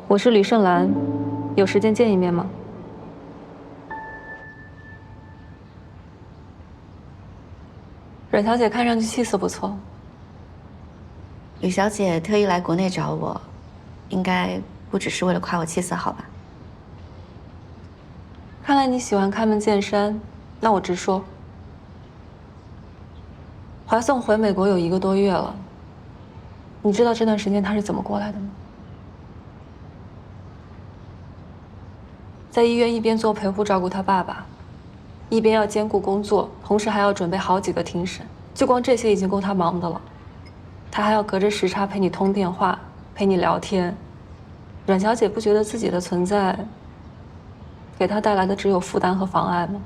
我是吕胜兰，有时间见一面吗？阮小姐看上去气色不错。吕小姐特意来国内找我，应该不只是为了夸我气色好吧？看来你喜欢开门见山，那我直说，怀颂回美国有1个多月了，你知道这段时间他是怎么过来的吗？在医院一边做陪护照顾他爸爸，一边要兼顾工作，同时还要准备好几个庭审，就光这些已经够他忙的了。他还要隔着时差陪你通电话，陪你聊天。阮小姐不觉得自己的存在给他带来的只有负担和妨碍吗？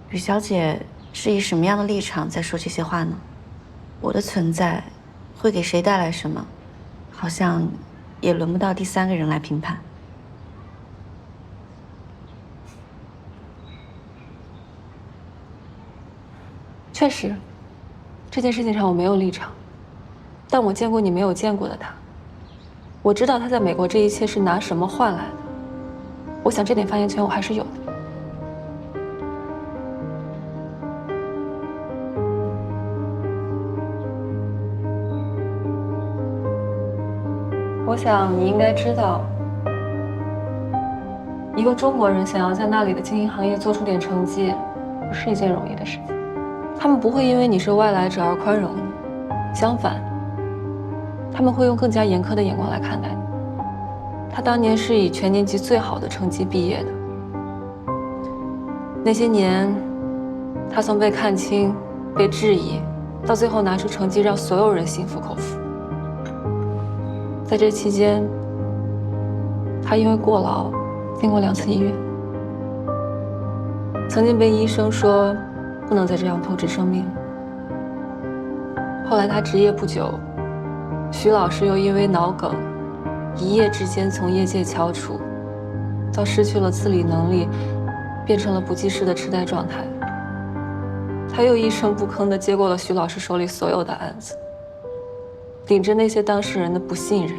吕小姐是以什么样的立场在说这些话呢？我的存在会给谁带来什么？好像也轮不到第3个人来评判。确实，这件事情上我没有立场，但我见过你没有见过的他，我知道他在美国这一切是拿什么换来的。我想这点发言权我还是有的。我想你应该知道，一个中国人想要在那里的经营行业做出点成绩，不是一件容易的事情。他们不会因为你是外来者而宽容你，相反，他们会用更加严苛的眼光来看待你。他当年是以全年级最好的成绩毕业的，那些年，他从被看轻、被质疑，到最后拿出成绩让所有人心服口服。在这期间，他因为过劳进过2次医院，曾经被医生说不能再这样透支生命。后来他执业不久，徐老师又因为脑梗，一夜之间从业界翘楚，到失去了自理能力，变成了不记事的痴呆状态。他又一声不吭地接过了徐老师手里所有的案子，顶着那些当事人的不信任，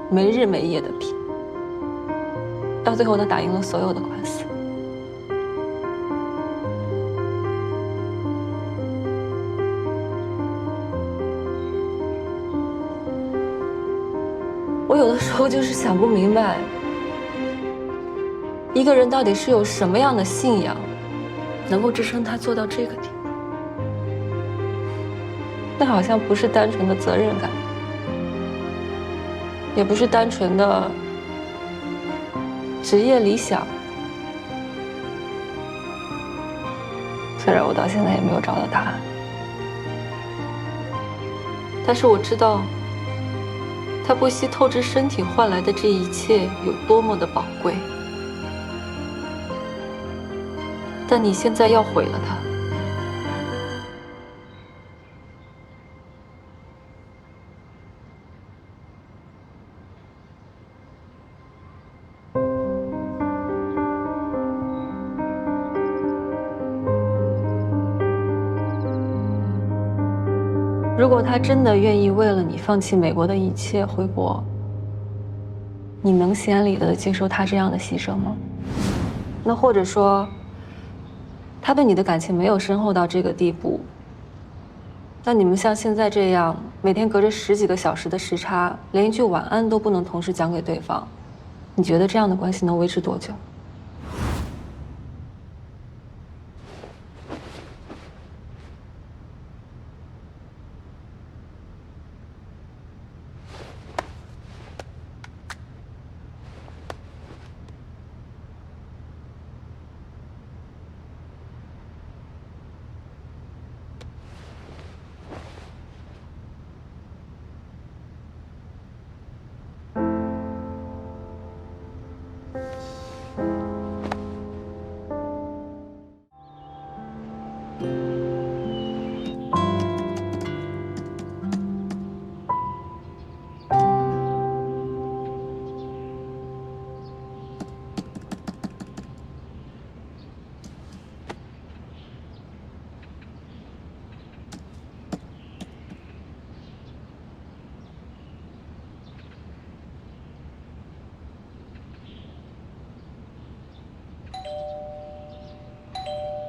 没日没夜地拼，到最后他打赢了所有的官司。我有的时候就是想不明白，一个人到底是有什么样的信仰，能够支撑他做到这个地步？那好像不是单纯的责任感，也不是单纯的职业理想。虽然我到现在也没有找到答案，但是我知道，他不惜透支身体换来的这一切有多么的宝贵。但你现在要毁了他。如果他真的愿意为了你放弃美国的一切回国，你能心安理得地接受他这样的牺牲吗？那或者说，他对你的感情没有深厚到这个地步，那你们像现在这样每天隔着10几个小时的时差，连一句晚安都不能同时讲给对方，你觉得这样的关系能维持多久？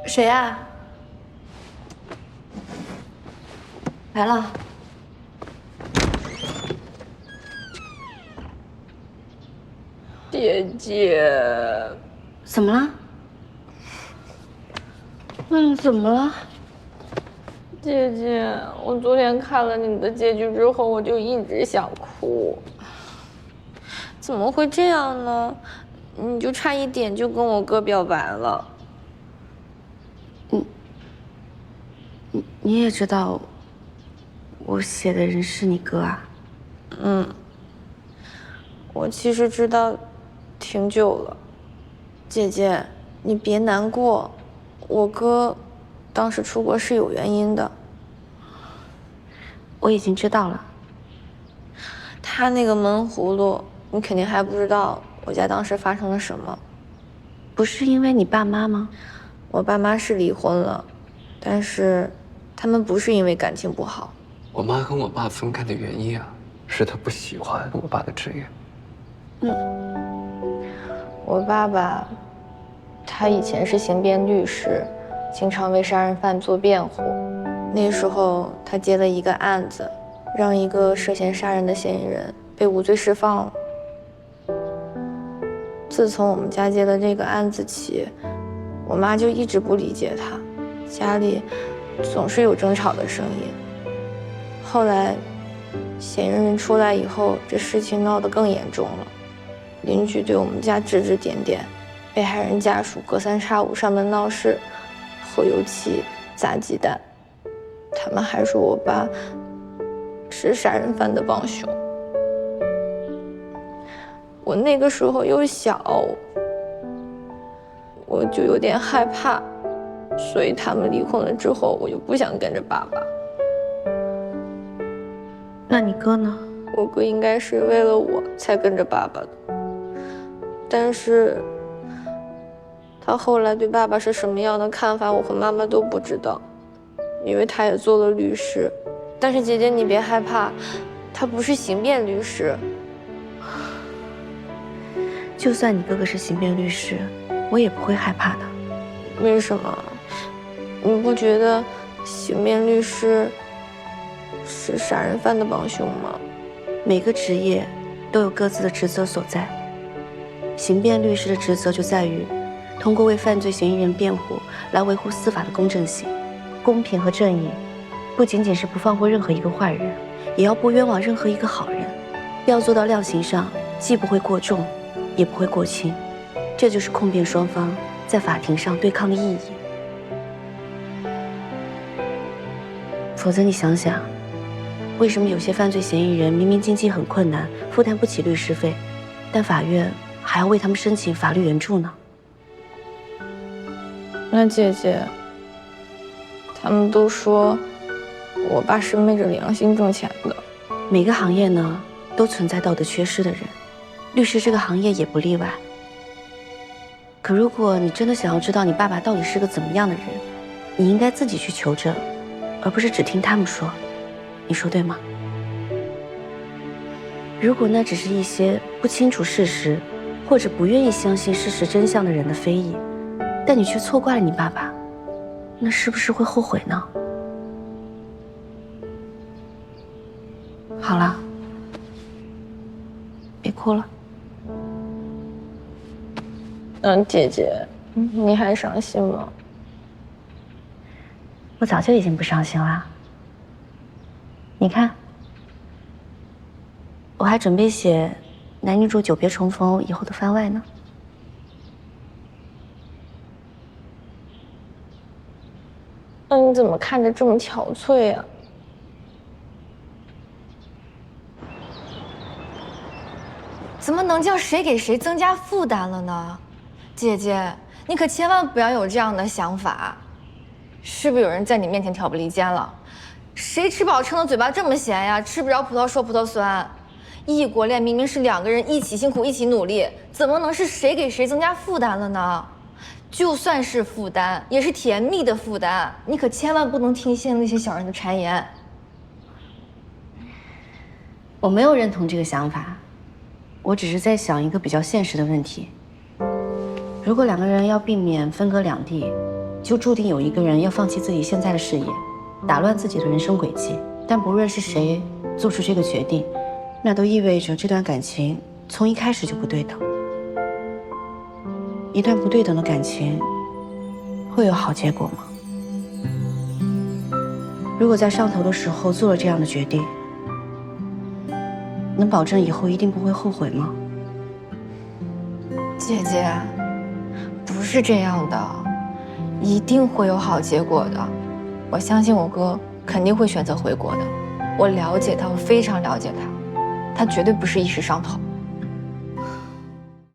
谁呀？来了。姐姐，怎么了？怎么了？姐姐，我昨天看了你的结局之后，我就一直想哭。怎么会这样呢？你就差一点就跟我哥表白了。你也知道，我写的人是你哥啊？我其实知道挺久了。姐姐，你别难过，我哥当时出国是有原因的。我已经知道了。他那个闷葫芦，你肯定还不知道我家当时发生了什么。不是因为你爸妈吗？我爸妈是离婚了，但是他们不是因为感情不好。我妈跟我爸分开的原因啊，是她不喜欢我爸的职业。我爸爸，他以前是刑辩律师，经常为杀人犯做辩护。那时候他接了一个案子，让一个涉嫌杀人的嫌疑人被无罪释放了。自从我们家接了这个案子起，我妈就一直不理解他，家里总是有争吵的声音。后来，嫌疑人出来以后，这事情闹得更严重了。邻居对我们家指指点点，被害人家属隔三差五上门闹事，泼油漆、砸鸡蛋。他们还说我爸是杀人犯的帮凶。我那个时候又小，我就有点害怕，所以他们离婚了之后，我就不想跟着爸爸。那你哥呢？我哥应该是为了我才跟着爸爸的。但是，他后来对爸爸是什么样的看法，我和妈妈都不知道，因为他也做了律师。但是姐姐你别害怕，他不是刑辩律师。就算你哥哥是刑辩律师，我也不会害怕的。为什么？你不觉得刑辩律师是杀人犯的帮凶吗？每个职业都有各自的职责所在。刑辩律师的职责就在于通过为犯罪嫌疑人辩护来维护司法的公正性、公平和正义，不仅仅是不放过任何一个坏人，也要不冤枉任何一个好人，要做到量刑上既不会过重，也不会过轻。这就是控辩双方在法庭上对抗的意义。否则你想想，为什么有些犯罪嫌疑人明明经济很困难，负担不起律师费，但法院还要为他们申请法律援助呢？那姐姐，他们都说我爸是昧着良心挣钱的。每个行业呢，都存在道德缺失的人，律师这个行业也不例外。可如果你真的想要知道你爸爸到底是个怎么样的人，你应该自己去求证，而不是只听他们说。你说对吗？如果那只是一些不清楚事实，或者不愿意相信事实真相的人的非议，但你却错怪了你爸爸，那是不是会后悔呢？好了，别哭了。姐姐，你还伤心吗？我早就已经不伤心啦。你看，我还准备写男女主久别重逢以后的番外呢。那你怎么看着这么憔悴啊？怎么能叫谁给谁增加负担了呢？姐姐，你可千万不要有这样的想法。是不是有人在你面前挑拨离间了？谁吃饱撑的嘴巴这么咸呀？吃不着葡萄说葡萄酸。异国恋明明是两个人一起辛苦一起努力，怎么能是谁给谁增加负担了呢？就算是负担，也是甜蜜的负担。你可千万不能听信那些小人的谗言。我没有认同这个想法，我只是在想一个比较现实的问题。如果两个人要避免分隔两地，就注定有一个人要放弃自己现在的事业，打乱自己的人生轨迹。但不论是谁做出这个决定，那都意味着这段感情从一开始就不对等。一段不对等的感情，会有好结果吗？如果在上头的时候做了这样的决定，能保证以后一定不会后悔吗？姐姐，不是这样的，一定会有好结果的。我相信我哥肯定会选择回国的。我了解他，我非常了解他，他绝对不是一时上头。